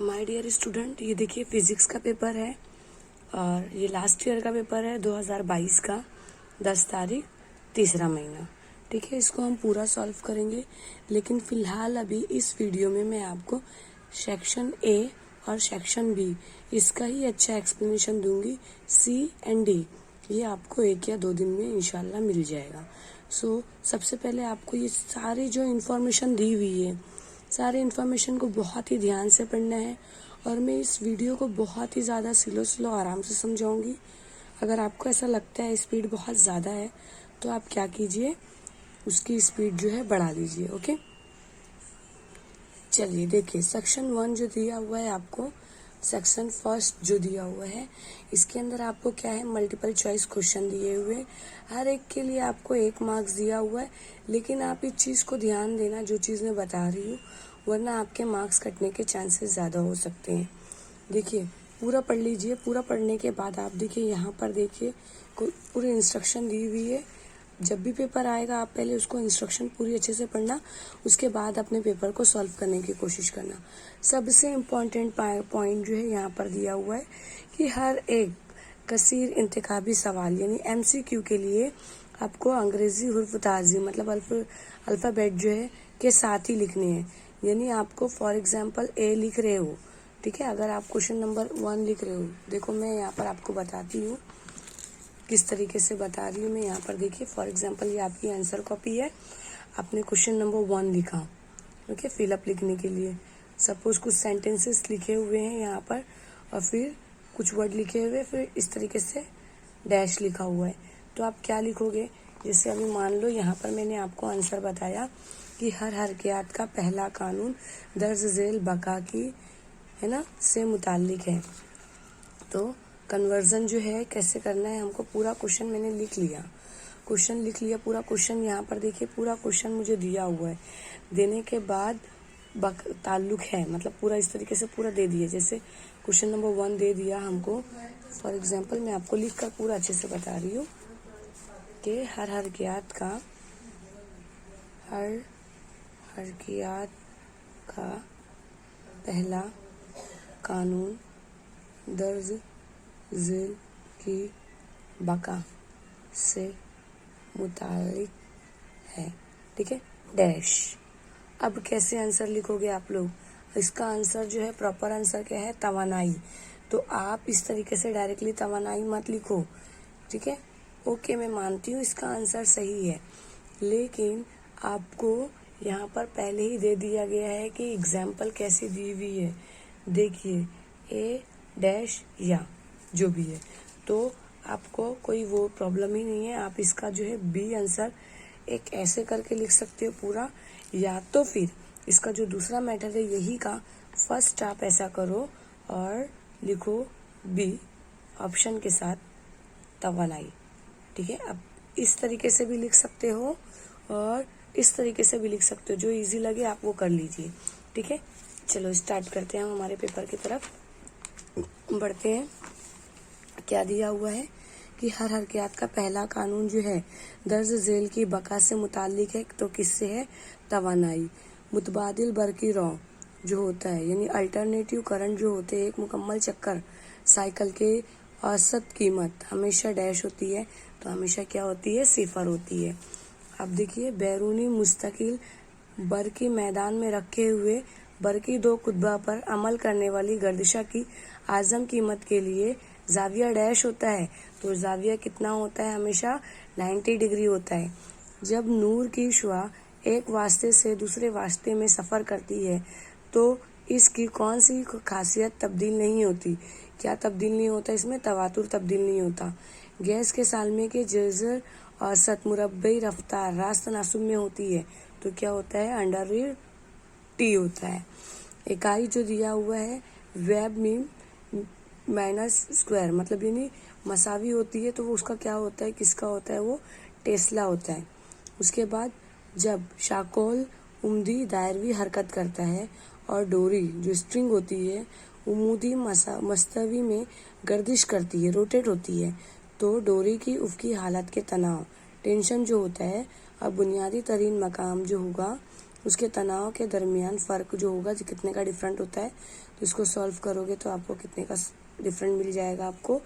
My dear student, ये देखिए physics का पेपर है और ये लास्ट ईयर का पेपर है 2022 का 10 तारीख तीसरा महीना। ठीक है, इसको हम पूरा सॉल्व करेंगे, लेकिन फ़िलहाल अभी इस वीडियो में मैं आपको सेक्शन ए और सेक्शन बी इसका ही अच्छा एक्सप्लेनेशन दूंगी। सी एंड डी ये आपको 1 या 2 दिन में इंशाल्लाह मिल जाएगा। सबसे पहले आपको ये सारी जो इन्फॉर्मेशन दी हुई है, सारे इन्फॉर्मेशन को बहुत ही ध्यान से पढ़ना है और मैं इस वीडियो को बहुत ही ज़्यादा स्लो आराम से समझाऊंगी। अगर आपको ऐसा लगता है स्पीड बहुत ज़्यादा है तो आप क्या कीजिए, उसकी स्पीड जो है बढ़ा दीजिए। ओके, चलिए देखिए सेक्शन 1 जो दिया हुआ है आपको, सेक्शन फर्स्ट जो दिया हुआ है, इसके अंदर आपको क्या है, मल्टीपल चॉइस क्वेश्चन दिए हुए। हर एक के लिए आपको 1 मार्क्स दिया हुआ है, लेकिन आप इस चीज़ को ध्यान देना जो चीज़ मैं बता रही हूँ, वरना आपके मार्क्स कटने के चांसेस ज़्यादा हो सकते हैं। देखिए पूरा पढ़ लीजिए। पूरा पढ़ने के बाद आप देखिए यहाँ पर देखिए पूरी इंस्ट्रक्शन दी हुई है। जब भी पेपर आएगा आप पहले उसको इंस्ट्रक्शन पूरी अच्छे से पढ़ना, उसके बाद अपने पेपर को सॉल्व करने की कोशिश करना। सबसे इम्पोर्टेंट पॉइंट जो है यहाँ पर दिया हुआ है कि हर एक कसीर इंतखाबी सवाल यानी MCQ के लिए आपको अंग्रेजी हुर्फ ताजी मतलब अल्फ़ाबेट जो है के साथ ही लिखने हैं। यानी आपको फॉर एग्जांपल ए लिख रहे हो, ठीक है, अगर आप क्वेश्चन नंबर 1 लिख रहे हो, देखो मैं यहाँ पर आपको बताती हूँ किस तरीके से बता रही हूँ मैं। यहाँ पर देखिए फॉर एग्जांपल ये आपकी आंसर कॉपी है, आपने क्वेश्चन नंबर 1 लिखा, ओके, फिलअप लिखने के लिए सपोज कुछ सेंटेंसेस लिखे हुए हैं यहाँ पर और फिर कुछ वर्ड लिखे हुए, फिर इस तरीके से डैश लिखा हुआ है। तो आप क्या लिखोगे, जैसे अभी मान लो यहाँ पर मैंने आपको आंसर बताया कि हर हरकत का पहला कानून दर्ज झेल बका की है ना से मुताल्लिक है। तो कन्वर्जन जो है कैसे करना है हमको, पूरा क्वेश्चन मैंने लिख लिया, पूरा क्वेश्चन यहाँ पर देखिए, पूरा क्वेश्चन मुझे दिया हुआ है। देने के बाद ताल्लुक है मतलब पूरा इस तरीके से पूरा दे दिया। जैसे क्वेश्चन नंबर 1 दे दिया हमको, फॉर एग्जांपल मैं आपको लिख कर पूरा अच्छे से बता रही हूँ कि हर हरकत का पहला कानून दर्ज झेल की बका से मुतालिक है, ठीक है, डैश। अब कैसे आंसर लिखोगे आप लोग, इसका आंसर जो है, प्रॉपर आंसर क्या है, तवानाई। तो आप इस तरीके से डायरेक्टली तवानाई मत लिखो, ठीक है। ओके, मैं मानती हूँ इसका आंसर सही है, लेकिन आपको यहाँ पर पहले ही दे दिया गया है कि एग्जाम्पल कैसी दी हुई है। देखिए ए डैश या जो भी है, तो आपको कोई वो प्रॉब्लम ही नहीं है। आप इसका जो है बी आंसर एक ऐसे करके लिख सकते हो पूरा, या तो फिर इसका जो दूसरा मैटर है यही का फर्स्ट आप ऐसा करो और लिखो बी ऑप्शन के साथ तवानाई, ठीक है। अब इस तरीके से भी लिख सकते हो और इस तरीके से भी लिख सकते हो, जो इजी लगे आप वो कर लीजिए, ठीक है। चलो स्टार्ट करते हैं, हम हमारे पेपर की तरफ बढ़ते हैं। क्या दिया हुआ है कि हर हरकत का पहला कानून जो है दर्ज झेल की बका से मुताल्लिक है, तो किससे है, तवानाई। मुतबादिल बरकी रॉ जो होता है यानी अल्टरनेटिव करंट जो होते हैं, एक मुकम्मल चक्कर साइकिल के औसत कीमत हमेशा डैश होती है, तो हमेशा क्या होती है, 0 होती है। अब देखिए बैरूनी मुस्तकिल बरकी मैदान में रखे हुए बरकी 2 कुतबा पर अमल करने वाली गर्दिशा की आज़म कीमत के लिए जाविया डैश होता है, तो जाविया कितना होता है, हमेशा 90 डिग्री होता है। जब नूर की शुआ एक वास्ते से दूसरे वास्ते में सफ़र करती है तो इसकी कौन सी खासियत तब्दील नहीं होती, क्या तब्दील नहीं होता, इसमें तवातुर तब्दील नहीं होता। गैस के सालमे के जज़र औसत मुरब्बई रफ्तार रास्त तनासुब में होती है, तो क्या होता है, अंडर टी होता है। इकाई जो दिया हुआ है वेब मीम माइनस स्क्वायर मतलब यानी मसावी होती है, तो वो उसका क्या होता है, किसका होता है, वो टेस्ला होता है। उसके बाद जब शाकोल उम्दी दायरवी हरकत करता है और डोरी जो स्ट्रिंग होती है उमूदी मस्तवी में गर्दिश करती है, रोटेट होती है, तो डोरी की उफ़की हालत के तनाव टेंशन जो होता है, अब बुनियादी तरीन मकाम जो होगा उसके तनाव के दरमियान फ़र्क जो होगा जो कितने का डिफरेंट होता है, तो इसको सॉल्व करोगे तो आपको कितने का डिफरेंट मिल जाएगा, आपको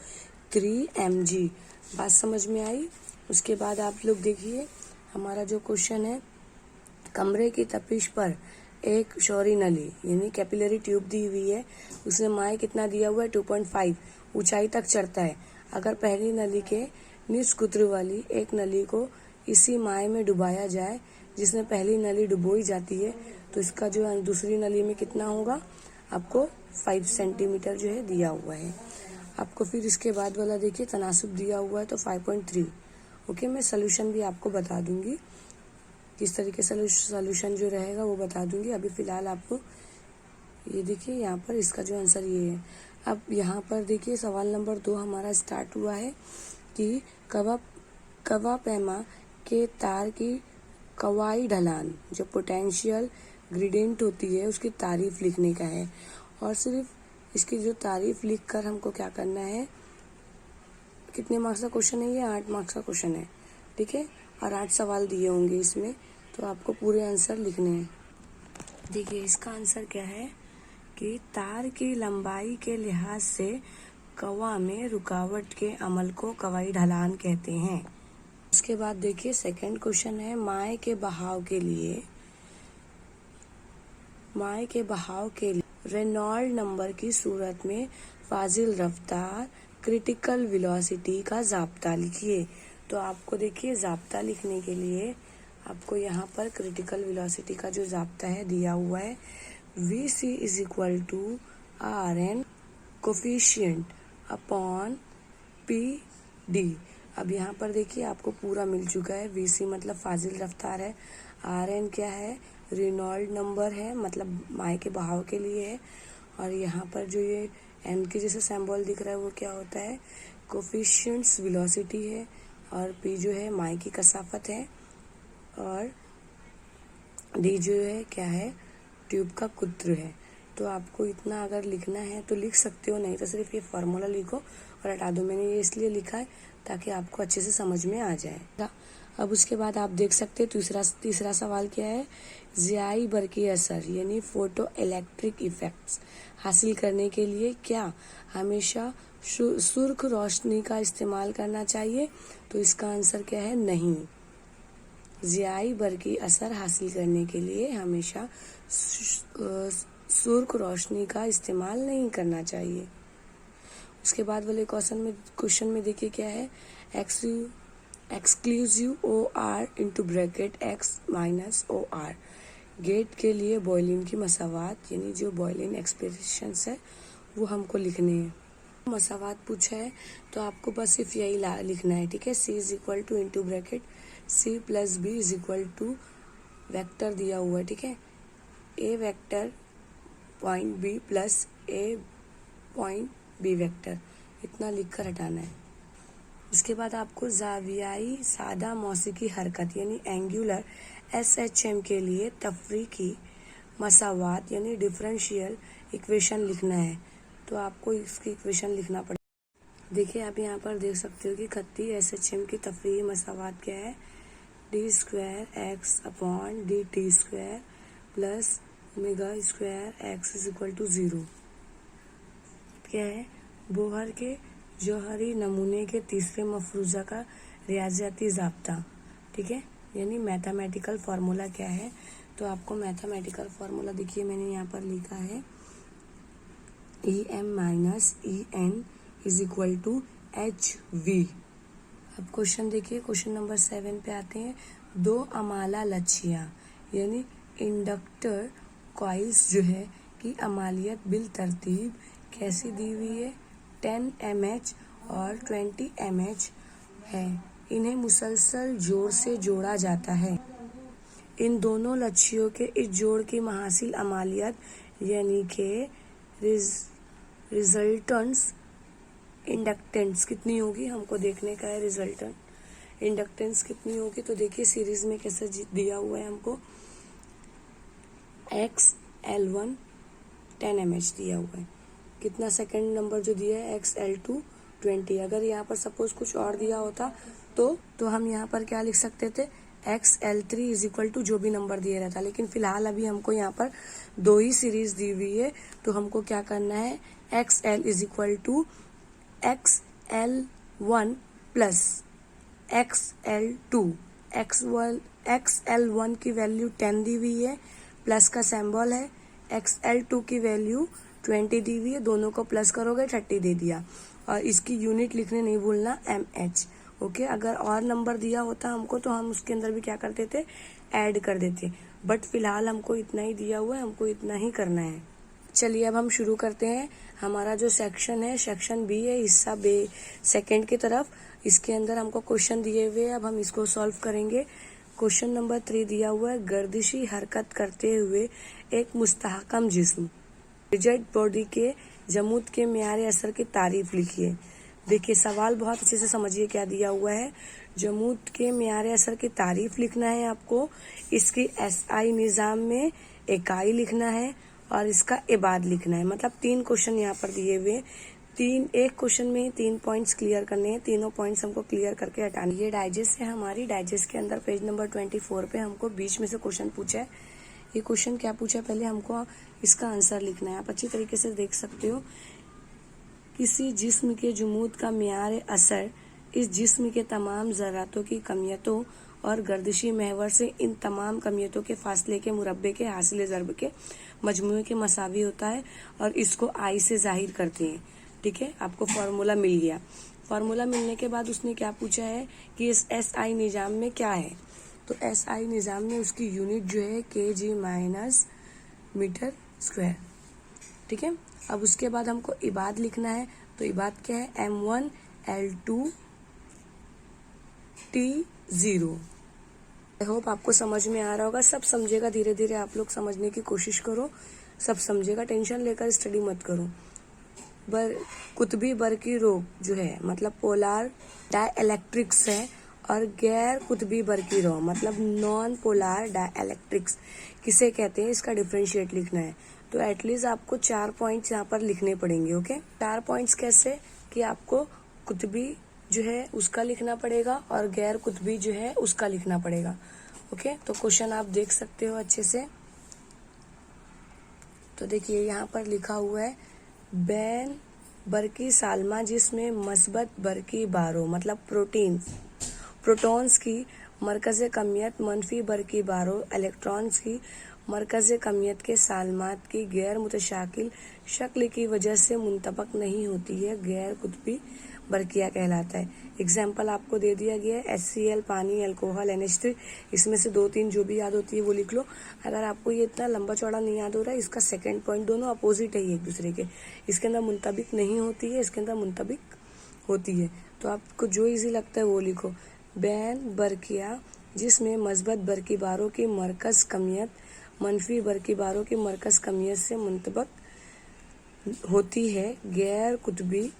3 mg। बात समझ में आई। उसके बाद आप लोग देखिए हमारा जो क्वेश्चन है, कमरे की तपिश पर एक शौरी नली यानी कैपिलरी ट्यूब दी हुई है, उसमें माय कितना दिया हुआ है 2.5 ऊंचाई तक चढ़ता है। अगर पहली नली के निष्कुत्र वाली एक नली को इसी माय में डुबाया जाए जिसमें पहली नली डुबोई जाती है, तो इसका जो दूसरी नली में कितना होगा, आपको 5 सेंटीमीटर जो है दिया हुआ है। आपको फिर इसके बाद वाला देखिए तनासुब दिया हुआ है तो 5.3। ओके, मैं सोल्यूशन भी आपको बता दूंगी, किस तरीके से सोल्यूशन जो रहेगा वो बता दूंगी। अभी फिलहाल आपको ये देखिए यहाँ पर इसका जो आंसर ये है। अब यहाँ पर देखिए सवाल नंबर 2 हमारा स्टार्ट हुआ है कि कवा पैमा के तार की कवाई ढलान जो पोटेंशियल ग्रेडियंट होती है उसकी तारीफ लिखने का है, और सिर्फ इसकी जो तारीफ लिखकर हमको क्या करना है, कितने मार्क्स का क्वेश्चन है ये, 8 मार्क्स का क्वेश्चन है, ठीक है, और 8 सवाल दिए होंगे इसमें, तो आपको पूरे आंसर लिखने हैं। देखिए इसका आंसर क्या है कि तार की लंबाई के लिहाज से कवा में रुकावट के अमल को कवाई ढलान कहते हैं। उसके बाद देखिए सेकंड क्वेश्चन है, माय के बहाव के लिए रेनॉल्ड नंबर की सूरत में फाजिल रफ्तार क्रिटिकल वेलोसिटी का जाब्ता लिखिए। तो आपको देखिए जाब्ता लिखने के लिए आपको यहाँ पर क्रिटिकल वेलोसिटी का जो जाब्ता है दिया हुआ है, VC is equal to RN coefficient upon PD। अब यहाँ पर देखिए आपको पूरा मिल चुका है। VC मतलब फाजिल रफ्तार है, RN क्या है, रेनॉल्ड नंबर है मतलब माय के बहाव के लिए है, और यहाँ पर जो ये M के जैसे सिंबल दिख रहा है वो क्या होता है, कोफिशिएंट्स वेलोसिटी है, और P जो है माय की कसाफत है, और D जो है क्या है, ट्यूब का कुत्र है। तो आपको इतना अगर लिखना है तो लिख सकते हो, नहीं तो सिर्फ ये फार्मूला लिखो और हटा दो। मैंने ये इसलिए लिखा है ताकि आपको अच्छे से समझ में आ जाए। अब उसके बाद आप देख सकते हैं तीसरा सवाल क्या है, ज़ियाई बरकी असर यानी फोटो इलेक्ट्रिक इफेक्ट्स हासिल करने के लिए क्या हमेशा सुर्ख रोशनी का इस्तेमाल करना चाहिए, तो इसका आंसर क्या है, नहीं। ज़ियाई बरकी असर हासिल करने के लिए हमेशा सुर्ख रोशनी का इस्तेमाल नहीं करना चाहिए। उसके बाद वाले क्वेश्चन में देखिए क्या है, exclusive OR into bracket X minus OR gate के लिए बॉयलिन की मसावात यानी जो बॉयलिन एक्सप्रेशंस है वो हमको लिखने हैं। मसावात पूछा है तो आपको बस सिर्फ यही लिखना है, ठीक है। C is equal to into bracket C plus B is equal to vector दिया हुआ है, ठीक है, A vector point B plus A point B vector, इतना लिखकर हटाना है। उसके बाद आपको जावियाई सादा मौसीकी हरकत यानी एंगुलर SHM के लिए तफरीकी मसावात यानी डिफरेंशियल इक्वेशन लिखना है, तो आपको इसकी इक्वेशन लिखना पड़ेगा। देखिए आप यहाँ पर देख सकते हो कि खत्ती SHM की तफरीकी मसावात क्या है, d² x upon dt² plus ओमेगा² x इज इक्वल टू 0। क्या है, बोहर के जौहरी नमूने के तीसरे मफरूजा का रियाजियाती जाब्ता, ठीक है, यानी मैथमेटिकल फार्मूला क्या है, तो आपको मैथमेटिकल फार्मूला देखिए मैंने यहाँ पर लिखा है, EM minus EN is equal to HV। अब क्वेश्चन देखिए, क्वेश्चन नंबर 7 पे आते हैं। 2 अमाला लच्छियाँ यानी इंडक्टर कॉइल्स जो है कि अमालियत बिल तरतीब कैसी दी हुई है, 10 mH और 20 mH है, इन्हें मुसलसल जोड़ से जोड़ा जाता है। इन दोनों लच्छियों के इस जोड़ की महासिल अमालियत यानी कि रिजल्टेंस इंडक्टेंस कितनी होगी, हमको देखने का है। रिजल्टेंट इंडक्टेंस कितनी होगी, तो देखिए सीरीज में कैसे दिया हुआ है हमको, XL1 10 mH दिया हुआ है। कितना सेकंड नंबर जो दिया है, XL2 20। अगर यहाँ पर सपोज कुछ और दिया होता तो हम यहाँ पर क्या लिख सकते थे, XL3 इज इक्वल टू जो भी नंबर दिया रहता है, लेकिन फिलहाल अभी हमको यहाँ पर 2 ही सीरीज दी हुई है, तो हमको क्या करना है, XL is equal to XL1 plus XL2। XL1 की वैल्यू 10 दी हुई है, प्लस का सिंबल है, XL2 की वैल्यू 20 दी हुई है, दोनों को प्लस करोगे 30 दे दिया, और इसकी यूनिट लिखने नहीं भूलना mH। ओके, अगर और नंबर दिया होता हमको तो हम उसके अंदर भी क्या करते थे, ऐड कर देते, बट फिलहाल हमको इतना ही दिया हुआ है, हमको इतना ही करना है। चलिए अब हम शुरू करते हैं। हमारा जो सेक्शन है, सेक्शन बी है, हिस्सा बे सेकंड की तरफ। इसके अंदर हमको क्वेश्चन दिए हुए हैं, अब हम इसको सॉल्व करेंगे। क्वेश्चन नंबर 3 दिया हुआ है, गर्दिशी हरकत करते हुए एक मुस्तहकम जिस्म रिजिड बॉडी के जमूद के मियारे असर की तारीफ लिखिए। देखिए सवाल बहुत अच्छे से समझिए क्या दिया हुआ है। जमूद के मियारे असर की तारीफ लिखना है आपको, इसकी SI निज़ाम में इकाई लिखना है और इसका इबाद लिखना है। मतलब 3 क्वेश्चन यहाँ पर दिए हुए, एक क्वेश्चन में ही 3 पॉइंट्स क्लियर करने हैं, तीनों पॉइंट्स हमको क्लियर करके हटाने। ये डाइजेस्ट है हमारी, डाइजेस्ट के अंदर पेज नंबर 24 पे हमको बीच में से क्वेश्चन पूछा है। ये क्वेश्चन क्या पूछा है, पहले हमको इसका आंसर लिखना है। आप अच्छी तरीके से देख सकते हो, किसी जिस्म के जुमूद का मियार असर इस जिस्म के तमाम ज़रातों की कमियतों और गर्दिशी महवर से इन तमाम कमियतों के फासले के मुरब्बे के हासिल ज़रब के मजमूए के मसावी होता है और इसको I से जाहिर करते हैं। ठीक है, आपको फार्मूला मिल गया। फार्मूला मिलने के बाद उसने क्या पूछा है कि इस SI निज़ाम में क्या है, तो SI निज़ाम में उसकी यूनिट जो है kg माइनस मीटर स्क्वायर। ठीक है, अब उसके बाद हमको इबाद लिखना है, तो इबाद क्या है, M1L2T0। आई होप आपको समझ में आ रहा होगा, सब समझेगा, धीरे धीरे आप लोग समझने की कोशिश करो, सब समझेगा, टेंशन लेकर स्टडी मत करो। कुतबी बरकी रोग जो है मतलब पोलार डाइलेक्ट्रिक्स है, और गैर कुतबी बरकी रोग मतलब नॉन पोलार डाइलेक्ट्रिक्स किसे कहते हैं, इसका डिफरेंशिएट लिखना है। तो एटलीस्ट आपको 4 पॉइंट्स यहाँ पर लिखने पड़ेंगे। ओके, 4 पॉइंट्स कैसे कि आपको कुतबी जो है उसका लिखना पड़ेगा और गैर कुतबी जो है उसका लिखना पड़ेगा। ओके, तो क्वेश्चन आप देख सकते हो अच्छे से। तो देखिए यहाँ पर लिखा हुआ है, बैन बरकी सालमा जिसमें मस्बत बरकी बारो मतलब प्रोटॉन्स की मरकज़ कमियत मनफी बरकी बारो इलेक्ट्रॉन्स की मरकज़ कमियत के सालमात की गैर मुतशाकिल शक्ल की वजह से मुंतबक नहीं होती है, गैर कुतबी बरकिया कहलाता है। एग्जाम्पल आपको दे दिया गया है, HCl पानी, अल्कोहल, NH3, इसमें से 2-3 जो भी याद होती है वो लिख लो। अगर आपको ये इतना लंबा चौड़ा नहीं याद हो रहा है, इसका सेकंड पॉइंट, दोनों अपोजिट है एक दूसरे के, इसके अंदर मुंतबिक नहीं होती है, इसके अंदर मुंतबिक होती है। तो आपको जो इजी लगता है वो लिखो। बैन बरकिया जिसमें मस्बत बरकी बारों की मरकज़ कमियत मनफी बरकी बारों की मरकज़ कमियत से मुंतबक होती है, गैर कुतबी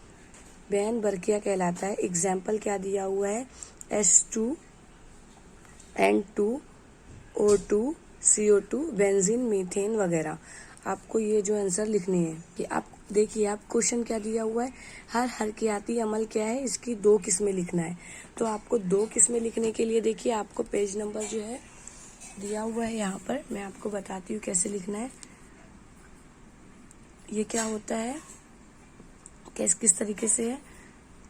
बैन बरकिया कहलाता है। एग्जाम्पल क्या दिया हुआ है, H2N2O2 CO2 बेंजीन, मीथेन वगैरह। आपको ये जो आंसर लिखने हैं कि आप देखिए, आप क्वेश्चन क्या दिया हुआ है, हर हरकियाती अमल क्या है, इसकी 2 किस्में लिखना है। तो आपको 2 किस्में लिखने के लिए देखिए आपको पेज नंबर जो है दिया हुआ है, यहाँ पर मैं आपको बताती हूँ कैसे लिखना है। ये क्या होता है, किस तरीके से है,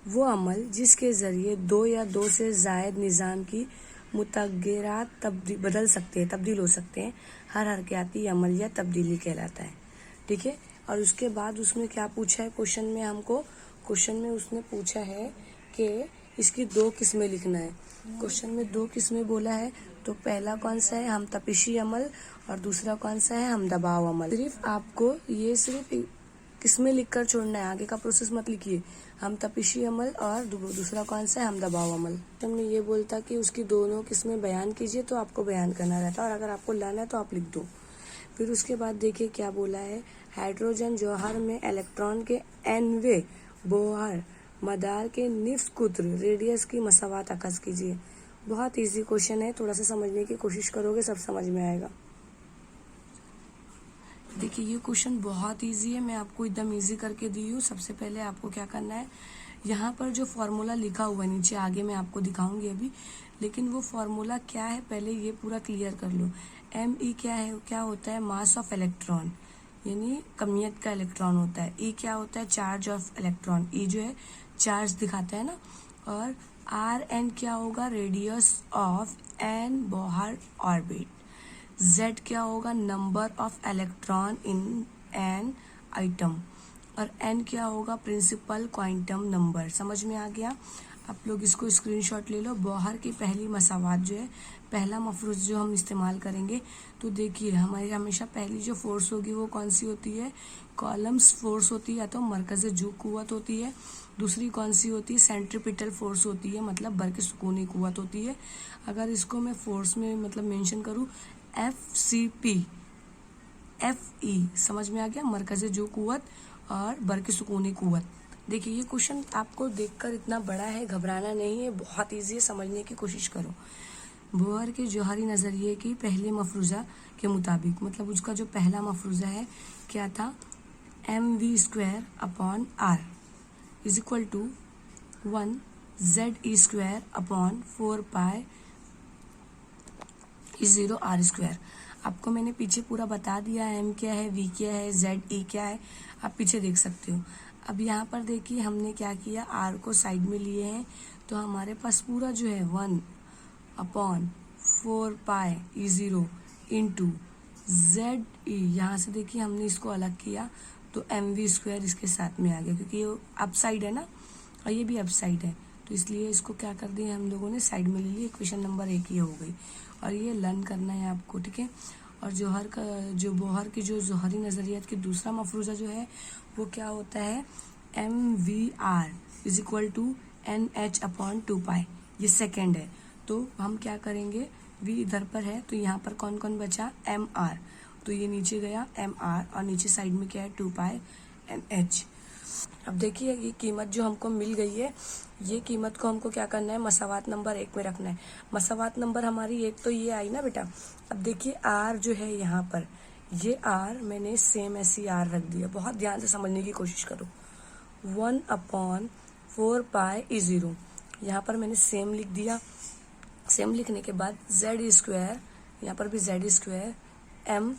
वो अमल जिसके ज़रिए 2 या 2 से ज़ायद निज़ाम की मुतगैरात बदल सकते हैं, तब्दील हो सकते हैं, हर हरकयाती अमल या तब्दीली कहलाता है। ठीक है, और उसके बाद उसमें क्या पूछा है क्वेश्चन में, हमको क्वेश्चन में उसने पूछा है कि इसकी 2 किस्में लिखना है। क्वेश्चन में 2 किस्में बोला है, तो पहला कौन सा है, हम तपिशी अमल, और दूसरा कौन सा है, हम दबाव अमल। सिर्फ आपको ये सिर्फ किस्में लिखकर छोड़ना है, आगे का प्रोसेस मत लिखिए। हम तपिशी अमल और दूसरा कौन सा है, हम दबाव अमल। हमने ये बोलता कि उसकी दोनों किस्में बयान कीजिए, तो आपको बयान करना रहता है, और अगर आपको लाना है तो आप लिख दो। फिर उसके बाद देखिए क्या बोला है, हाइड्रोजन जौहर में इलेक्ट्रॉन के nवे बोहर मदार के निफ्स कुत्र रेडियस की मसावात अकस कीजिए। बहुत इजी क्वेश्चन है, थोड़ा सा समझने की कोशिश करोगे सब समझ में आएगा। देखिए ये क्वेश्चन बहुत इजी है, मैं आपको एकदम इजी करके दी हूँ। सबसे पहले आपको क्या करना है, यहाँ पर जो फॉर्मूला लिखा हुआ है नीचे, आगे मैं आपको दिखाऊंगी अभी, लेकिन वो फॉर्मूला क्या है पहले ये पूरा क्लियर कर लो। Me क्या है, क्या होता है, मास ऑफ इलेक्ट्रॉन, यानी कमियत का इलेक्ट्रॉन होता है। E क्या होता है, चार्ज ऑफ इलेक्ट्रॉन, E जो है चार्ज दिखाता है ना। और Rn क्या होगा, radius of n Bohr orbit. Z क्या होगा, number of electron in an item. और n क्या होगा, प्रिंसिपल क्वांटम नंबर। समझ में आ गया? आप लोग इसको स्क्रीनशॉट ले लो। बोहर की पहली मसावात जो है, पहला मफरूज जो हम इस्तेमाल करेंगे, तो देखिए हमारी हमेशा पहली जो फोर्स होगी वो कौन सी होती है, कॉलम्स फोर्स होती है, या तो मरकज़ जू कुव्वत होती है। दूसरी कौन सी होती है, सेंट्रीपिटल फोर्स होती है, मतलब बर के सुकूनी कुव्वत होती है। अगर इसको मैं फोर्स में मतलब मेंशन करूँ, FCP, FE, समझ में आ गया, मरकज़ जू कुव्वत और बर की सुकूनी कुव्वत। देखिए ये क्वेश्चन आपको देखकर इतना बड़ा है, घबराना नहीं है, बहुत ईजी है, समझने की कोशिश करो। बोहर के जौहरी नज़रिए की पहले मफरूज़ा के मुताबिक, मतलब उसका जो पहला मफरूज़ा है क्या था, mv² is equal to 1 ZE² 4π E0 R²। आपको मैंने पीछे पूरा बता दिया, m क्या है, v क्या है, ZE क्या है, आप पीछे देख सकते हो। अब यहाँ पर देखिए हमने क्या किया, r को साइड में लिए हैं, तो हमारे पास पूरा जो है 1/4π E0 इंटू ZE, यहाँ से देखिए हमने इसको अलग किया तो mv² इसके साथ में आ गया, क्योंकि ये अप साइड है ना और ये भी अप साइड है, तो इसलिए इसको क्या कर दिया हम लोगों ने, साइड में ले लिया। इक्वेशन नंबर 1 ये हो गई, और ये लर्न करना है आपको, ठीक है। और बोहर की जो जौहरी नज़रियात की दूसरा मफरूज़ा जो है वो क्या होता है, mvr is equal to NH/2π, ये सेकेंड है। तो हम क्या करेंगे, v इधर पर है तो यहाँ पर कौन कौन बचा, mr, तो ये नीचे गया mr, और नीचे साइड में क्या है 2π NH। अब देखिए ये कीमत जो हमको मिल गई है, ये कीमत को हमको क्या करना है, मसावात नंबर 1 में रखना है। मसावात नंबर हमारी 1 तो ये आई ना बेटा। अब देखिए r जो है यहाँ पर, ये r मैंने सेम ऐसी r रख दिया, बहुत ध्यान से समझने की कोशिश करो। 1/4π E0, यहाँ पर मैंने सेम लिख दिया। सेम लिखने के बाद ZE², यहाँ पर भी ZE², m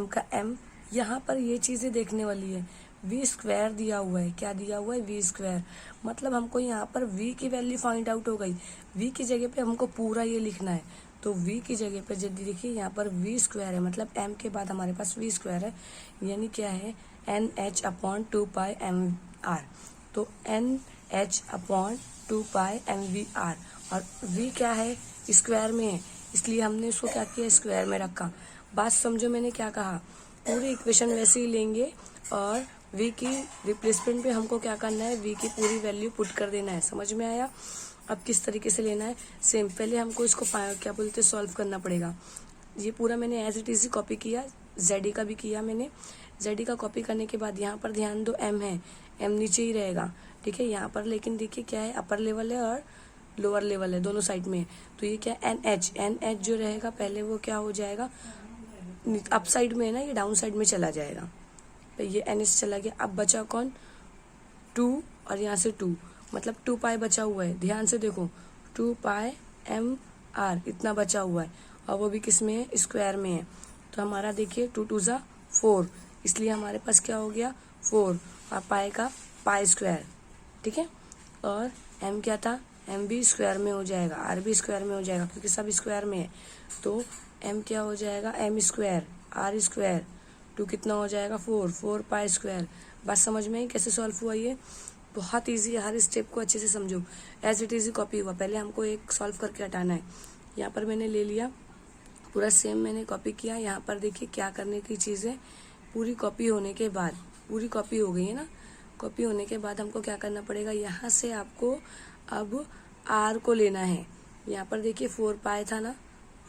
का m, यहाँ पर ये चीज़ें देखने वाली है। v² दिया हुआ है, क्या दिया हुआ है, v², मतलब हमको यहाँ पर v की वैल्यू फाइंड आउट हो गई। v की जगह पे हमको पूरा ये लिखना है, तो v की जगह पे जल्दी देखिए यहाँ पर v² है, मतलब m के बाद हमारे पास v² है, यानी क्या है, NH/2π mr, तो NH/2π mvr, और v क्या है, स्क्वायर में है, इसलिए हमने इसको क्या किया, स्क्वायर में रखा। बात समझो मैंने क्या कहा, पूरी इक्वेशन वैसे ही लेंगे और v की रिप्लेसमेंट पे हमको क्या करना है, v की पूरी वैल्यू पुट कर देना है। समझ में आया? अब किस तरीके से लेना है, सेम पहले हमको इसको क्या बोलते हैं, सॉल्व करना पड़ेगा। ये पूरा मैंने एज इट इज कॉपी किया, ZE का भी किया मैंने। ZE का कॉपी करने के बाद यहाँ पर ध्यान दो, m है, m नीचे ही रहेगा, ठीक है। यहाँ पर लेकिन देखिए क्या है, अपर लेवल है और लोअर लेवल है, दोनों साइड में, तो ये क्या है, NH जो रहेगा पहले वो क्या हो जाएगा, अप साइड में है ना, ये डाउन साइड में चला जाएगा, तो ये NH चला गया। अब बचा कौन, 2, और यहाँ से 2, मतलब 2π बचा हुआ है, ध्यान से देखो, 2π mr इतना बचा हुआ है, और वो भी किस में है, स्क्वायर में है। तो हमारा देखिए 2 2 ज़ा 4, इसलिए हमारे पास क्या हो गया 4, और पाई का π², ठीक है। और m क्या था, m भी स्क्वायर में हो जाएगा, r भी स्क्वायर में हो जाएगा, क्योंकि सब स्क्वायर में है, तो m क्या हो जाएगा, m² r², 2 कितना हो जाएगा 4π²। बात समझ में आई कैसे सॉल्व हुआ, ये बहुत इजी है, हर स्टेप को अच्छे से समझो, एज इट इज कॉपी हुआ। पहले हमको एक सॉल्व करके हटाना है, यहाँ पर मैंने ले लिया पूरा सेम, मैंने कॉपी किया। यहाँ पर देखिए क्या करने की चीज़ है, पूरी कॉपी होने के बाद, पूरी कॉपी हो गई है ना, कॉपी होने के बाद हमको क्या करना पड़ेगा, यहाँ से आपको अब r को लेना है। यहाँ पर देखिए 4π था ना,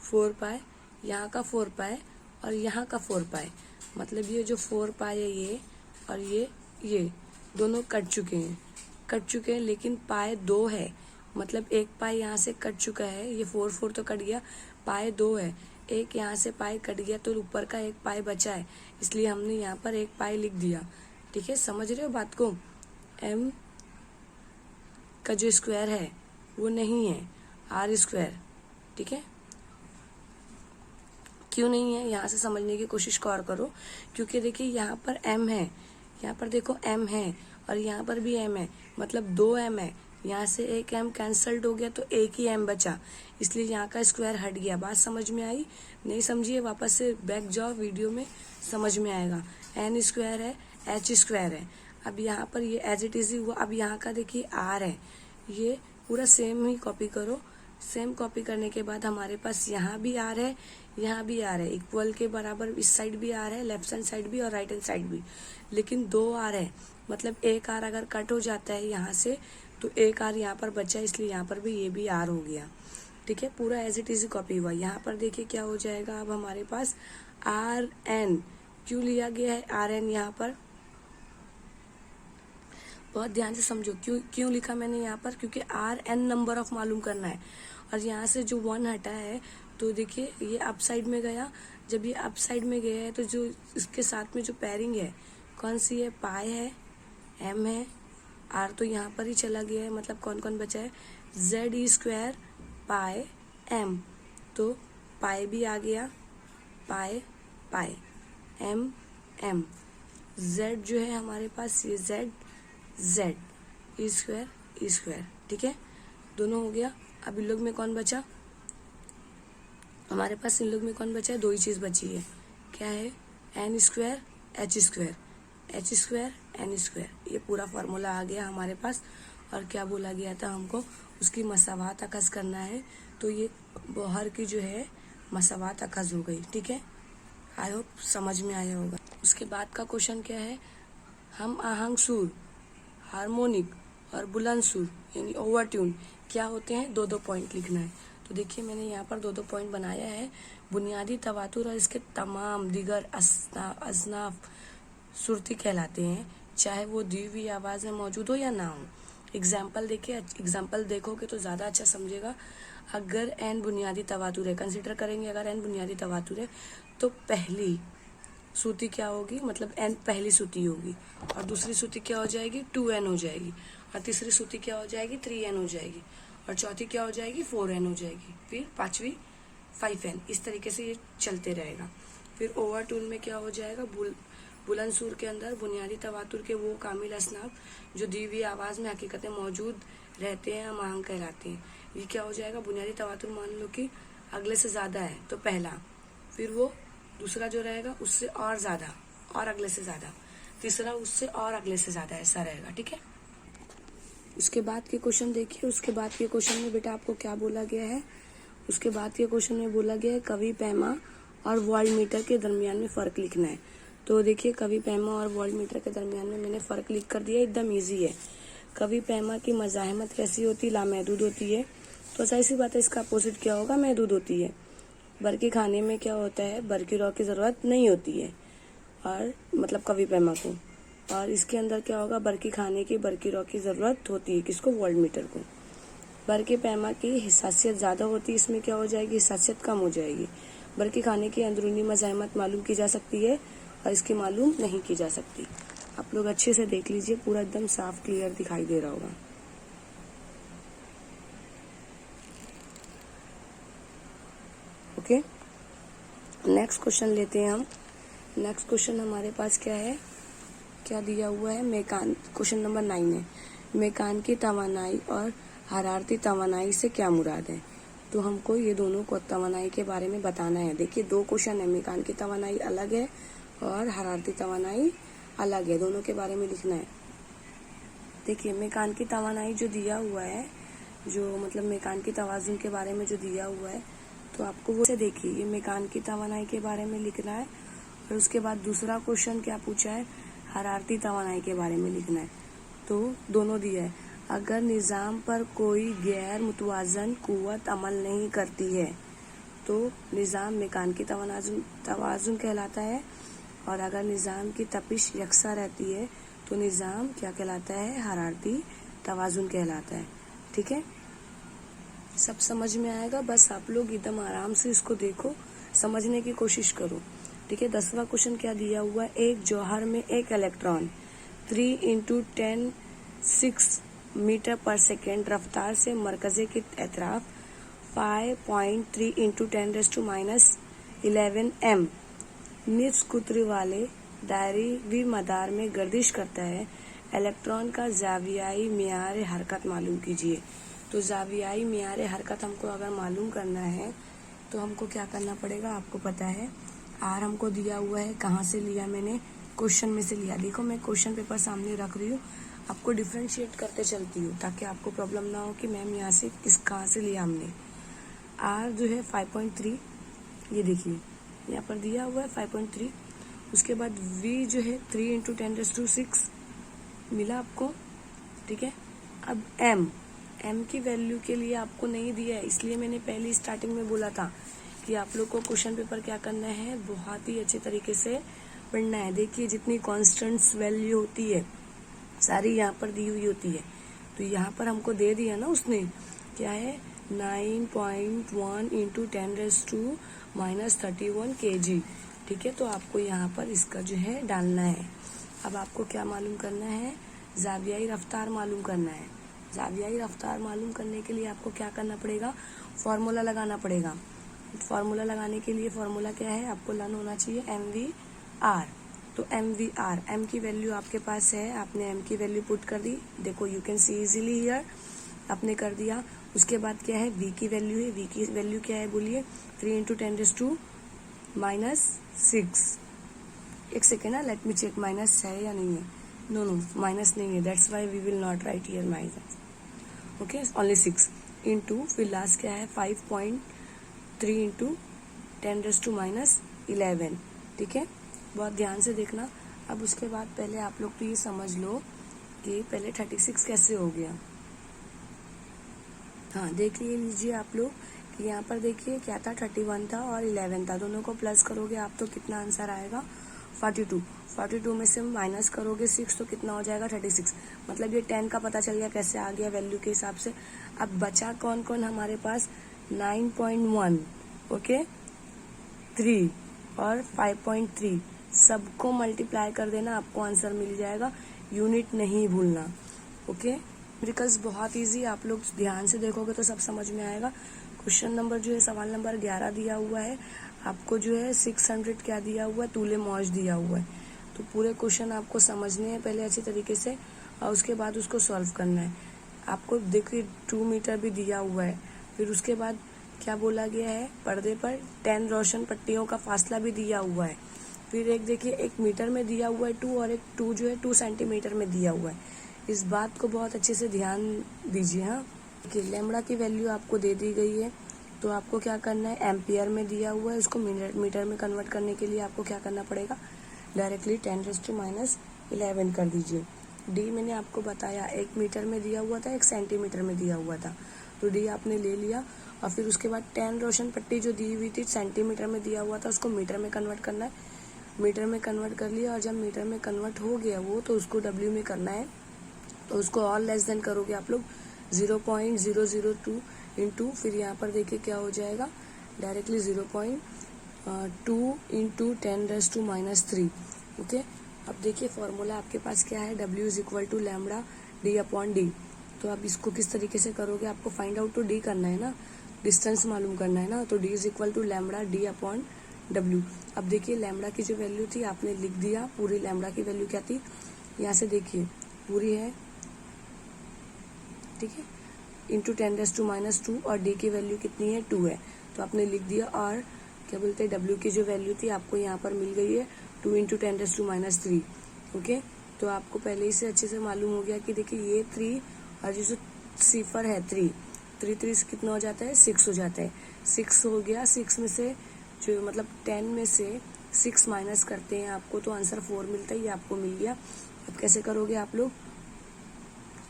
4π, यहाँ का 4π और यहाँ का 4π, मतलब ये जो 4π है ये और ये दोनों कट चुके हैं, लेकिन पाई 2 है, मतलब एक पाई यहाँ से कट चुका है, ये 4 तो कट गया, पाई 2 है, एक यहाँ से पाई कट गया, तो ऊपर का एक पाई बचा है, इसलिए हमने यहाँ पर एक पाई लिख दिया, ठीक है। समझ रहे हो बात को, का जो स्क्वायर है वो नहीं है आर स्क्वायर, ठीक है। क्यों नहीं है, यहाँ से समझने की कोशिश और करो, क्योंकि देखिए यहाँ पर m है, यहाँ पर देखो m है और यहाँ पर भी m है, मतलब 2 m है, यहाँ से एक m कैंसल्ड हो गया तो एक ही m बचा, इसलिए यहाँ का स्क्वायर हट गया। बात समझ में आई? नहीं समझिए वापस से बैक जाओ वीडियो में, समझ में आएगा। n स्क्वायर है, h स्क्वायर है, अब यहाँ पर ये एज इट इज ही हुआ। अब यहाँ का देखिए r है, ये पूरा सेम ही कॉपी करो। सेम कॉपी करने के बाद हमारे पास यहाँ भी आर है, यहाँ भी आर है, इक्वल के बराबर इस साइड भी आर है, लेफ्ट हैंड साइड भी और राइट हैंड साइड भी, लेकिन 2 आर है, मतलब एक आर अगर कट हो जाता है यहाँ से तो एक आर यहाँ पर बचा, इसलिए यहाँ पर भी ये भी आर हो गया, ठीक है। पूरा एज इट इज कॉपी हुआ। यहाँ पर देखिए क्या हो जाएगा, अब हमारे पास आर एन, क्यों लिया गया है आर एन यहाँ पर, बहुत ध्यान से समझो क्यों लिखा मैंने यहाँ पर, क्योंकि आर एन नंबर ऑफ मालूम करना है। और यहाँ से जो 1 हटा है तो देखिए ये अप साइड में गया, जब ये अप साइड में गया है तो जो इसके साथ में जो पेयरिंग है कौन सी है, पाई है, एम है, आर तो यहाँ पर ही चला गया है, मतलब कौन कौन बचा है, Z E square pi M, तो पाई भी आ गया, पाई पाई एम एम, जेड जो है हमारे पास ये जेड जेड, ई स्क्वायर, ठीक है, दोनों हो गया। अब इन लोग में कौन बचा, हमारे पास इन लोग में कौन बचा है, 2 ही चीज बची है, क्या है, N square H square, H square N square, ये पूरा फार्मूला आ गया हमारे पास। और क्या बोला गया था हमको, उसकी मसावात अखज़ करना है, तो ये बाहर की जो है मसावात अखज़ हो गई, ठीक है। आई होप समझ में आया होगा। उसके बाद का क्वेश्चन क्या है, हम आहंग सुर, हार्मोनिक और बुलंद सुर यानी ओवर ट्यून क्या होते हैं, 2-2 पॉइंट लिखना है। तो देखिए मैंने यहाँ पर 2-2 पॉइंट बनाया है। बुनियादी तवातुर और इसके तमाम दीगर असनाफ सुरती कहलाते हैं, चाहे वो दी हुई आवाज़ में मौजूद हो या ना हो। एग्जाम्पल देखिए, एग्जाम्पल देखोगे तो ज़्यादा अच्छा समझेगा। अगर एन बुनियादी तवातुर है, कंसिडर करेंगे अगर एन बुनियादी तवातुर है तो पहली सूती क्या होगी, मतलब एन पहली सूती होगी, और दूसरी सूती क्या हो जाएगी, 2n हो जाएगी, और तीसरी सूती क्या हो जाएगी, 3n हो जाएगी, और चौथी क्या हो जाएगी, 4n हो जाएगी, फिर पांचवी 5n, इस तरीके से ये चलते रहेगा। फिर ओवर ट्यून में क्या हो जाएगा, बुलंद सुर के अंदर बुनियादी तवातुर के वो कामिल असनाफ जो दी हुई आवाज़ में हकीकतें मौजूद रहते हैं, हम आहंग कहलाते हैं। ये क्या हो जाएगा, बुनियादी तवातुर मान लो कि अगले से ज़्यादा है तो पहला, फिर वो दूसरा जो रहेगा उससे और ज़्यादा और अगले से ज़्यादा, तीसरा उससे और अगले से ज़्यादा, ऐसा रहेगा, ठीक है। उसके बाद के क्वेश्चन देखिए, उसके बाद के क्वेश्चन में बेटा आपको क्या बोला गया है, उसके बाद के क्वेश्चन में बोला गया है कवि पैमा और वॉल्ट मीटर के दरमियान में फ़र्क लिखना है। तो देखिए कवि पैमा और वॉल्ट मीटर के दरमियान में मैंने फ़र्क लिख कर दिया, एकदम ईजी है। कवि पैमा की मज़ाहमत कैसी होती है, लामहदूद होती है, तो सही सी बात है, इसका अपोजिट क्या होगा, महदूद होती है। बरकी खाने में क्या होता है, बरकी रॉ की ज़रूरत नहीं होती है, और मतलब कवि पैमा को, और इसके अंदर क्या होगा, बरकी खाने की बरकी रॉ की ज़रूरत होती है, किसको, वॉल्ट मीटर को। बरकी पैमा की हिसासियत ज़्यादा होती है, इसमें क्या हो जाएगी, हिसासियत कम हो जाएगी। बरकी खाने की अंदरूनी मज़ाहमत मालूम की जा सकती है और इसकी मालूम नहीं की जा सकती। आप लोग अच्छे से देख लीजिए, पूरा एकदम साफ क्लियर दिखाई दे रहा होगा। ओके, नेक्स्ट क्वेश्चन लेते हैं हम। नेक्स्ट क्वेश्चन हमारे पास क्या है, क्या दिया हुआ है, मेकान, क्वेश्चन नंबर 9 है, मेकान की तवानाई और हरारती तवानाई से क्या मुराद है। तो हमको ये दोनों को तवानाई के बारे में बताना है। देखिए 2 क्वेश्चन है, मेकान की तवानाई अलग है और हरारती तवानाई अलग है, दोनों के बारे में लिखना है। देखिए मेकान की तवानाई जो दिया हुआ है, जो मतलब मेकान की तवाज़ुन के बारे में जो दिया हुआ है, तो आपको वो से देखिए, ये मेकान की तवानाई के बारे में लिखना है, और उसके बाद दूसरा क्वेश्चन क्या पूछा है, हरारती तवानाई के बारे में लिखना है। तो दोनों दिया है, अगर निज़ाम पर कोई गैर मुतवाज़न कुव्वत अमल नहीं करती है तो निज़ाम मेकान की तवाज़ुन कहलाता है, और अगर निज़ाम की तपिश यकसा रहती है तो निज़ाम क्या कहलाता है, हरारती तवाज़ुन कहलाता है, ठीक है। सब समझ में आएगा, बस आप लोग एकदम आराम से इसको देखो, समझने की कोशिश करो, ठीक है। 10वां क्वेश्चन क्या दिया हुआ है, एक जौहर में एक इलेक्ट्रॉन 3 × 10⁶ मीटर पर सेकेंड रफ्तार से मरकज़े की एतराफ 5.3 इंटू 10⁻11 m निफ्स कुतरे वाले दायरवी मदार में गर्दिश करता है। इलेक्ट्रॉन का जावियाई मियार हरकत मालूम कीजिए। तो जावियाई मियार हरकत हमको अगर मालूम करना है तो हमको क्या करना पड़ेगा, आपको पता है आर हमको दिया हुआ है। कहाँ से लिया मैंने, क्वेश्चन में से लिया। देखो मैं क्वेश्चन पेपर सामने रख रही हूँ, आपको डिफ्रेंशिएट करते चलती हूँ ताकि आपको प्रॉब्लम ना हो कि मैम यहाँ से कहाँ से लिया हमने। आर जो है 5.3, ये देखिए यहाँ पर दिया हुआ है 5.3। उसके बाद वी जो है 3 इंटू 10⁻6 मिला आपको, ठीक है। अब एम की वैल्यू के लिए आपको नहीं दिया है, इसलिए मैंने पहले स्टार्टिंग में बोला था कि आप लोग को क्वेश्चन पेपर क्या करना है, बहुत ही अच्छे तरीके से पढ़ना है। देखिए जितनी कॉन्स्टेंट्स वैल्यू होती है सारी यहाँ पर दी हुई होती है। तो यहाँ पर हमको दे दिया ना उसने, क्या है 9.1 इंटू 10⁻31 kg, ठीक है। तो आपको यहाँ पर इसका जो है डालना है। अब आपको क्या मालूम करना है, जावियाई रफ्तार मालूम करना है। जावियाई रफ्तार मालूम करने के लिए आपको क्या करना पड़ेगा, फॉर्मूला लगाना पड़ेगा। फॉर्मूला लगाने के लिए फॉर्मूला क्या है, आपको लर्न होना चाहिए MVR। तो MVR, एम की वैल्यू आपके पास है, आपने एम की वैल्यू पुट कर दी। देखो you can see easily here, आपने कर दिया। उसके बाद क्या है, वी की वैल्यू है। वी की वैल्यू क्या है बोलिए, 3 इंटू 10⁻6। एक सेकेंड ना, लेट मी चेक माइनस है या नहीं है। नो माइनस नहीं है, that's why we will not write here minus. Okay, only 6 into, फिर लास्ट क्या है 5.3 इंटू 10⁻11, ठीक है। बहुत ध्यान से देखना। अब उसके बाद पहले आप लोग तो ये समझ लो कि पहले 36 कैसे हो गया। हाँ देख लीजिए आप लोग कि यहाँ पर देखिए क्या था, 31 था और 11 था, दोनों को प्लस करोगे आप तो कितना आंसर आएगा 42 में से माइनस करोगे 6 तो कितना हो जाएगा 36। मतलब ये 10 का पता चल गया कैसे आ गया वैल्यू के हिसाब से। अब बचा कौन कौन हमारे पास, 9.1, ओके, 3 और 5.3, सबको मल्टीप्लाई कर देना, आपको आंसर मिल जाएगा। यूनिट नहीं भूलना, ओके। न्यूमेरिकल्स बहुत इजी, आप लोग ध्यान से देखोगे तो सब समझ में आएगा। क्वेश्चन नंबर जो है सवाल नंबर 11 दिया हुआ है, आपको जो है 600 क्या दिया हुआ है, तूले मौज दिया हुआ है। तो पूरे क्वेश्चन आपको समझने हैं पहले अच्छी तरीके से और उसके बाद उसको सॉल्व करना है। आपको देखिए 2 मीटर भी दिया हुआ है। फिर उसके बाद क्या बोला गया है, पर्दे पर 10 रोशन पट्टियों का फासला भी दिया हुआ है। फिर एक देखिए 1 मीटर में दिया हुआ है 2 और एक 2 जो है 2 सेंटीमीटर में दिया हुआ है। इस बात को बहुत अच्छे से ध्यान दीजिए। हाँ, कि लैम्बडा की वैल्यू आपको दे दी गई है तो आपको क्या करना है, एम्पियर में दिया हुआ है, उसको मीटर में कन्वर्ट करने के लिए आपको क्या करना पड़ेगा, डायरेक्टली 10⁻11 कर दीजिए। डी मैंने आपको बताया 1 मीटर में दिया हुआ था, 1 सेंटीमीटर में दिया हुआ था, तो डी आपने ले लिया। और फिर उसके बाद 10 रोशन पट्टी जो दी हुई थी सेंटीमीटर में दिया हुआ था उसको मीटर में कन्वर्ट करना है। मीटर में कन्वर्ट कर लिया और जब मीटर में कन्वर्ट हो गया वो तो उसको डब्ल्यू में करना है। तो उसको और लेस देन करोगे आप लोग 0.002 इंटू, फिर यहाँ पर देखिए क्या हो जाएगा, डायरेक्टली 0.2 इंटू 10⁻³ ओके। अब देखिए फॉर्मूला आपके पास क्या है, W is equal to lambda D/D। तो आप इसको किस तरीके से करोगे, आपको फाइंड आउट टू D करना है ना, डिस्टेंस मालूम करना है ना, तो D is equal to lambda D/W। अब देखिए लैम्बडा की जो वैल्यू थी आपने लिख दिया, पूरी लैम्बडा की वैल्यू क्या थी, यहाँ से देखिए पूरी है, ठीक है, इंटू 10⁻² और डी की वैल्यू कितनी है 2 है, तो आपने लिख दिया। और क्या बोलते हैं डब्ल्यू की जो वैल्यू थी आपको यहाँ पर मिल गई है 2 इंटू 10⁻³ ओके। तो आपको पहले ही से अच्छे से मालूम हो गया कि देखिए ये 3 और जो सिफर है 3 से कितना हो जाता है 6 हो जाता है, 6 हो गया। 6 में से जो मतलब 10 में से 6 माइनस करते हैं आपको तो आंसर 4 मिलता है, ये आपको मिल गया। अब कैसे करोगे आप लोग,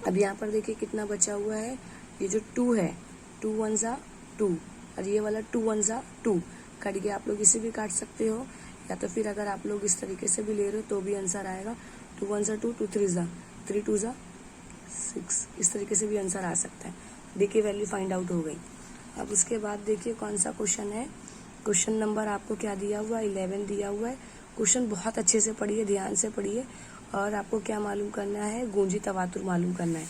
अब यहाँ पर देखिए कितना बचा हुआ है, ये जो 2 है 2 1 ज़ा 2 और ये वाला 2 1 ज़ा 2 कट गया। आप लोग इसे भी काट सकते हो या तो फिर अगर आप लोग इस तरीके से भी ले रहे हो तो भी आंसर आएगा। 2 1 ज़ा 2, 2 3 ज़ा 3, 2 ज़ा 6, इस तरीके से भी आंसर आ सकता है। देखिए वैल्यू फाइंड आउट हो गई। अब उसके बाद देखिए कौन सा क्वेश्चन है, क्वेश्चन नंबर आपको क्या दिया हुआ है 11 दिया हुआ है। क्वेश्चन बहुत अच्छे से पढ़िए, ध्यान से पढ़िए और आपको क्या मालूम करना है, गूंजी तवातुर मालूम करना है।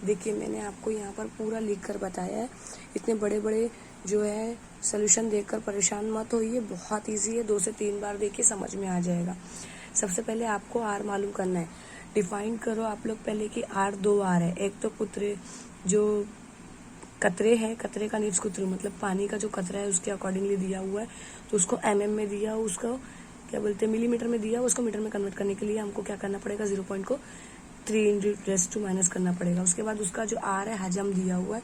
देखिए मैंने आपको यहाँ पर पूरा लिख कर बताया है। इतने बड़े बड़े जो है सोल्यूशन देखकर परेशान मत होइए, बहुत इजी है, 2 से 3 बार देखिए समझ में आ जाएगा। सबसे पहले आपको आर मालूम करना है। डिफाइन करो आप लोग पहले कि आर 2 आर है। एक तो कुतरे जो कतरे है, कतरे का नीड्स कुतरे मतलब पानी का जो कतरा है उसके अकॉर्डिंगली दिया हुआ है, तो उसको में दिया, उसको क्या बोलते हैं मिलीमीटर में दिया, उसको मीटर में कन्वर्ट करने के लिए हमको क्या करना पड़ेगा, 0 पॉइंट को 3 × 10⁻⁻⁻ करना पड़ेगा। उसके बाद उसका जो आर है हजम दिया हुआ है,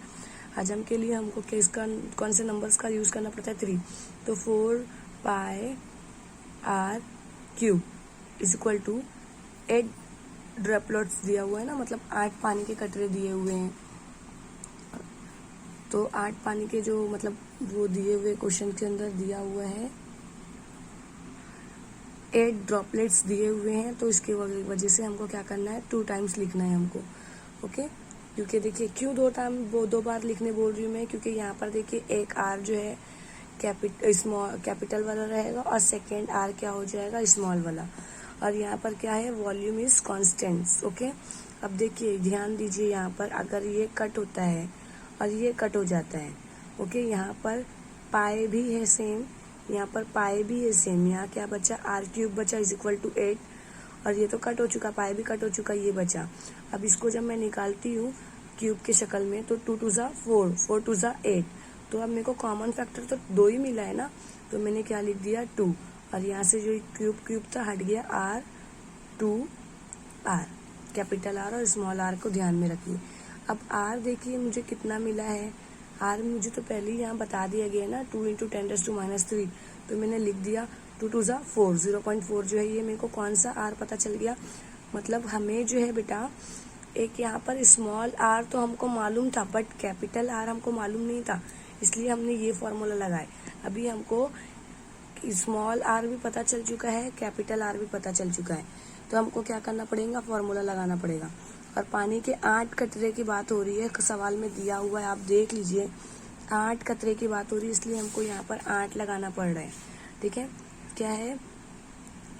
हजम के लिए हमको किसका कौन से नंबर्स का यूज करना पड़ता है, 3। तो 4πr³ = 8 ड्रॉपलेट्स दिया हुआ है ना, मतलब 8 पानी के कटरे दिए हुए हैं। तो 8 पानी के जो मतलब वो दिए हुए क्वेश्चन के अंदर दिया हुआ है 8 ड्रॉपलेट्स दिए हुए हैं, तो इसकी वजह से हमको क्या करना है, 2 टाइम्स लिखना है हमको। ओके, क्योंकि देखिए क्यों 2 बार लिखने बोल रही हूँ मैं, क्योंकि यहाँ पर देखिए एक आर जो है कैपिटल वाला रहेगा और सेकेंड आर क्या हो जाएगा, स्मॉल वाला। और यहाँ पर क्या है, वॉल्यूम इज कॉन्स्टेंट। ओके, अब देखिए ध्यान दीजिए, यहाँ पर अगर ये कट होता है और ये कट हो जाता है, ओके, यहाँ पर पाए भी है सेम, यहाँ पर पाए भी है सेम, यहाँ क्या बचा, r³ बचा = 8, और ये तो कट हो चुका, पाए भी कट हो चुका, ये बचा। अब इसको जब मैं निकालती हूँ क्यूब के शक्ल में, तो 2 × 2 = 4, 4 × 2 = 8। तो अब मेरे को कॉमन फैक्टर तो 2 ही मिला है ना, तो मैंने क्या लिख दिया, 2, और यहाँ से जो क्यूब था हट गया r2r, कैपिटल आर और स्मॉल आर को ध्यान में रखिए। अब आर देखिए मुझे कितना मिला है, आर मुझे तो पहले ही यहाँ बता दिया गया ना, 2 × 10⁻⁻3, तो मैंने लिख दिया 2 × 2 = 4, 0.4 जो है ये मेरे को कौन सा आर पता चल गया। मतलब हमें जो है बेटा एक यहाँ पर स्मॉल आर तो हमको मालूम था, बट कैपिटल आर हमको मालूम नहीं था, इसलिए हमने ये फॉर्मूला लगाए। अभी हमको स्मॉल आर भी पता चल चुका है, कैपिटल आर भी पता चल चुका है, तो हमको क्या करना पड़ेगा, फॉर्मूला लगाना पड़ेगा। और पानी के 8 कतरे की बात हो रही है, सवाल में दिया हुआ है, आप देख लीजिए 8 कतरे की बात हो रही है, इसलिए हमको यहाँ पर 8 लगाना पड़ रहा है। ठीक है, क्या है,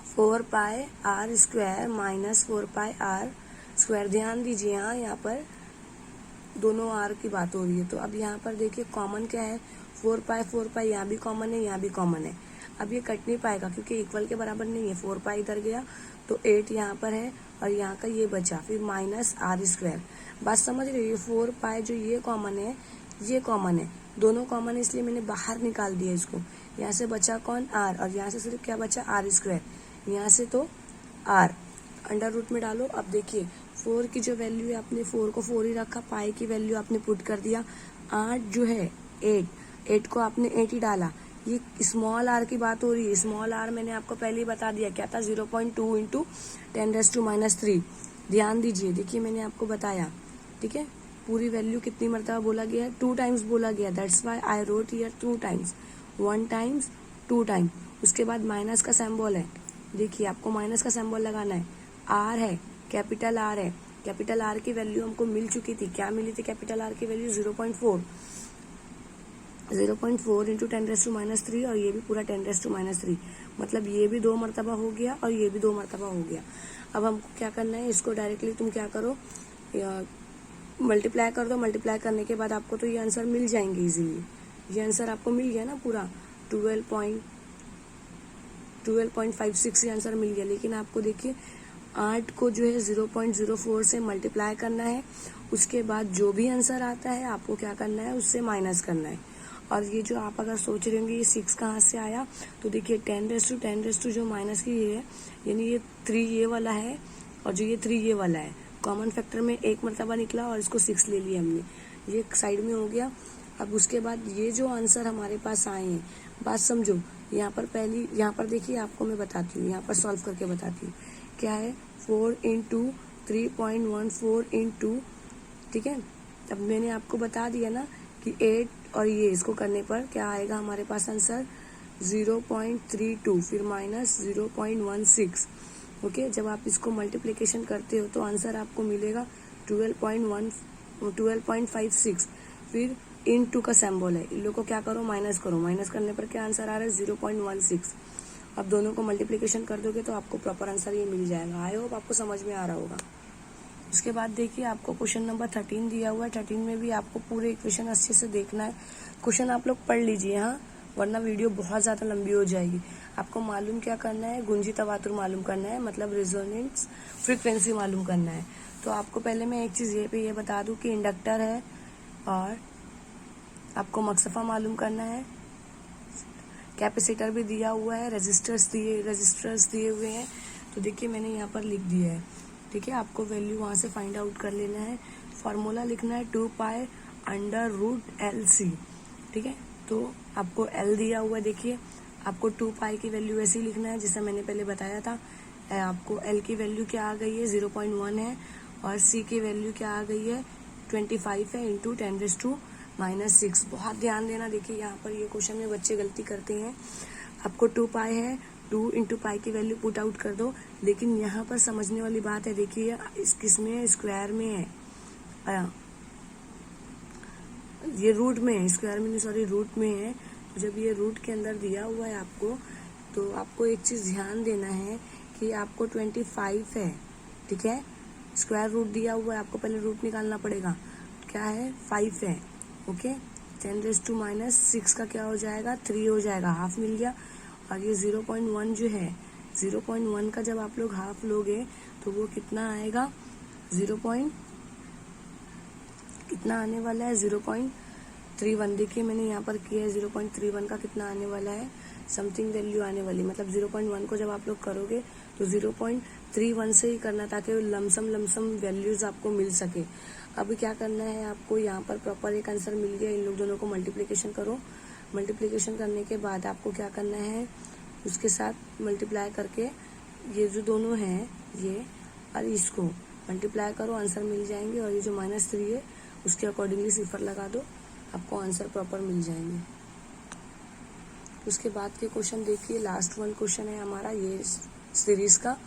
4πr² - 4πr²। ध्यान दीजिए यहाँ पर दोनों आर की बात हो रही है। तो अब यहाँ पर देखिए कॉमन क्या है, 4π यहाँ भी कॉमन है, यहाँ भी कॉमन है। अब ये कट नहीं पाएगा क्योंकि इक्वल के बराबर नहीं है, 4π इधर गया तो 8 यहाँ पर है और यहाँ का ये बचा, फिर -r²। बात समझ रहे हो, ये 4π जो ये कॉमन है, ये कॉमन है, दोनों कॉमन है, इसलिए मैंने बाहर निकाल दिया इसको। यहाँ से बचा कौन, r, और यहाँ से सिर्फ क्या बचा, r²। यहाँ से तो r अंडर रूट में डालो। अब देखिए 4 की जो वैल्यू है, आपने 4 को 4 ही रखा, पाई की वैल्यू आपने पुट कर दिया, 8 जो है 8 को आपने 8 ही डाला। ये स्मॉल आर की बात हो रही है, स्मॉल आर मैंने आपको पहले ही बता दिया क्या था, 0.2 × 10⁻³ ध्यान दीजिए, देखिए मैंने आपको बताया। ठीक है, पूरी वैल्यू कितनी मरतबा बोला गया है, 2 टाइम्स बोला गया, that's why I wrote here 2 times, 1 times 2 time. उसके बाद माइनस का सिंबल है, देखिए आपको माइनस का सिंबल लगाना है, आर है, कैपिटल आर है, कैपिटल आर की वैल्यू हमको मिल चुकी थी, क्या मिली थी कैपिटल आर की वैल्यू, 0.4 × 10⁻³ और ये भी पूरा 10⁻³, मतलब ये भी 2 मरतबा हो गया और ये भी 2 मरतबा हो गया। अब हमको क्या करना है, इसको डायरेक्टली तुम क्या करो, मल्टीप्लाई कर दो, मल्टीप्लाई करने के बाद आपको तो ये आंसर मिल जाएंगे इजीली। ये आंसर आपको मिल गया ना पूरा 12.56 ये आंसर मिल गया। लेकिन आपको देखिए 8 को जो है 0.04 से मल्टीप्लाई करना है, उसके बाद जो भी आंसर आता है आपको क्या करना है, उससे माइनस करना है। और ये जो आप अगर सोच रहे होंगे ये 6 कहाँ से आया, तो देखिए 10⁻10⁻² जो माइनस की ये है, यानी ये 3 ये वाला है और जो ये 3 ये वाला है, कॉमन फैक्टर में एक मरतबा निकला और इसको 6 ले लिया हमने, ये साइड में हो गया। अब उसके बाद ये जो आंसर हमारे पास आए हैं, बात समझो, यहाँ पर पहली, यहाँ पर देखिए आपको मैं बताती हूँ, यहाँ पर सॉल्व करके बताती हूँ क्या है, 4 × 3.14 × ठीक है। अब मैंने आपको बता दिया ना कि 8 और ये इसको करने पर क्या आएगा हमारे पास आंसर, 0.32 फिर -0.16। ओके, जब आप इसको मल्टीप्लिकेशन करते हो तो आंसर आपको मिलेगा 12.56, फिर * का सिंबल है, इन लोग को क्या करो, माइनस करो, माइनस करने पर क्या आंसर आ रहा है, 0.16। अब दोनों को मल्टीप्लिकेशन कर दोगे तो आपको प्रॉपर आंसर ये मिल जाएगा। आई होप आपको समझ में आ रहा होगा। उसके बाद देखिए आपको क्वेश्चन नंबर 13 दिया हुआ है। 13 में भी आपको पूरे इक्वेशन अच्छे से देखना है। क्वेश्चन आप लोग पढ़ लीजिए हाँ, वरना वीडियो बहुत ज़्यादा लंबी हो जाएगी। आपको मालूम क्या करना है, गुंजी तवातुर मालूम करना है, मतलब रेजोनेंस फ्रीक्वेंसी मालूम करना है। तो आपको पहले मैं एक चीज़ ये बता दूं कि इंडक्टर है और आपको मकसफा मालूम करना है, कैपेसिटर भी दिया हुआ है, रजिस्टर्स दिए हुए हैं। तो देखिए मैंने यहाँ पर लिख दिया है, ठीक है। आपको वैल्यू वहाँ से फाइंड आउट कर लेना है। फॉर्मूला लिखना है 2π√LC, ठीक है। तो आपको L दिया हुआ है, देखिए आपको 2π की वैल्यू ऐसे ही लिखना है जैसा मैंने पहले बताया था। आपको L की वैल्यू क्या आ गई है 0.1 है, और C की वैल्यू क्या आ गई है 25 है, इंटू 10⁻⁻⁶। बहुत ध्यान देना, देखिए यहाँ पर ये क्वेश्चन में बच्चे गलती करते हैं। आपको 2π है, 2 इंटू पाई की वैल्यू पुट आउट कर दो, लेकिन यहाँ पर समझने वाली बात है, देखिए किसमें है, स्क्वायर में है, ये रूट में है, स्क्वायर में नहीं सॉरी रूट में है। तो जब ये रूट के अंदर दिया हुआ है आपको, तो आपको एक चीज ध्यान देना है कि आपको 25 है, ठीक है। स्क्वायर रूट दिया हुआ है, आपको पहले रूट निकालना पड़ेगा, क्या है 5 है, ओके। 10⁻⁻⁶ का क्या हो जाएगा 3 हो जाएगा, हाफ मिल गया। और ये 0.1 जो है, 0.1 का जब आप लोग हाफ लोगे तो वो कितना आएगा, कितना आने वाला है 0.31। देखिए मैंने यहाँ पर किया है 0.31 का कितना आने वाला है, समथिंग वैल्यू आने वाली, मतलब 0.1 को जब आप लोग करोगे तो 0.31 से ही करना, ताकि लमसम वैल्यूज आपको मिल सके। अभी क्या करना है आपको, यहाँ पर प्रॉपर एक आंसर मिल गया, इन लोग दोनों को मल्टीप्लिकेशन करो। मल्टीप्लिकेशन करने के बाद आपको क्या करना है, उसके साथ मल्टीप्लाई करके ये जो दोनों हैं ये और इसको मल्टीप्लाई करो, आंसर मिल जाएंगे। और ये जो -3 है उसके अकॉर्डिंगली सिफर लगा दो, आपको आंसर प्रॉपर मिल जाएंगे। उसके बाद के क्वेश्चन देखिए, लास्ट वन क्वेश्चन है हमारा ये सीरीज का।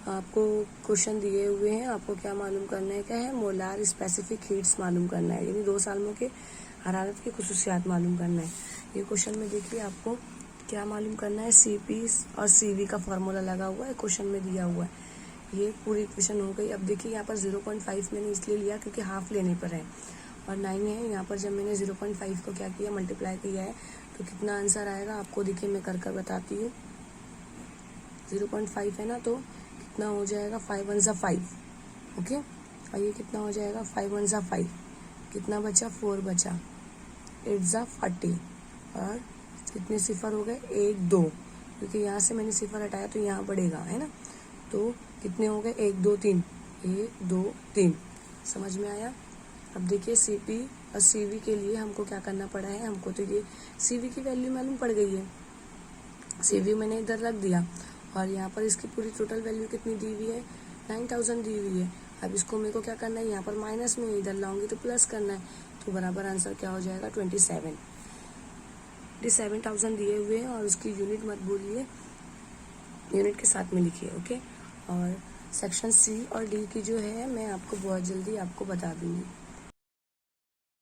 आपको क्वेश्चन दिए हुए हैं, आपको क्या मालूम करना है, क्या है मोलार स्पेसिफिक हीट्स मालूम करना है, यानी 2 सालों के हरारत की खुसूसियात मालूम करना है। ये क्वेश्चन में देखिए आपको क्या मालूम करना है, CP और CV का फॉर्मूला लगा हुआ है, क्वेश्चन में दिया हुआ है। ये पूरी इक्वेशन हो गई। अब देखिए यहाँ पर 0.5 मैंने इसलिए लिया क्योंकि हाफ लेने पर है, और 9 है। यहाँ पर जब मैंने 0.5 को क्या किया, मल्टीप्लाई किया है, तो कितना आंसर आएगा आपको देखिए मैं कर बताती हूँ। 0.5 है ना, तो कितना हो जाएगा 5 1 ज़ा 5, ओके। और ये कितना हो जाएगा 5 1 ज़ा 5, कितना बचा 4 बचा, 8 ज़ा 40, और कितने सिफर हो गए 1 2, क्योंकि यहाँ से मैंने सिफर हटाया तो यहाँ बढ़ेगा, है ना। तो कितने हो गए 1 2 3, 1 2 3, समझ में आया। अब देखिए CP और CV के लिए हमको क्या करना पड़ा है, हमको तो ये CV की वैल्यू मालूम पड़ गई है, CV मैंने इधर रख दिया, और यहाँ पर इसकी पूरी टोटल वैल्यू कितनी दी हुई है 9000 दी हुई है। अब इसको मेरे को क्या करना है, यहाँ पर माइनस में इधर लाऊंगी तो प्लस करना है, तो बराबर आंसर क्या हो जाएगा 27,000 दिए हुए हैं। और उसकी यूनिट मत भूलिए, यूनिट के साथ में लिखिए, ओके। और सेक्शन C और D की जो है मैं आपको बहुत जल्दी आपको बता दूंगी।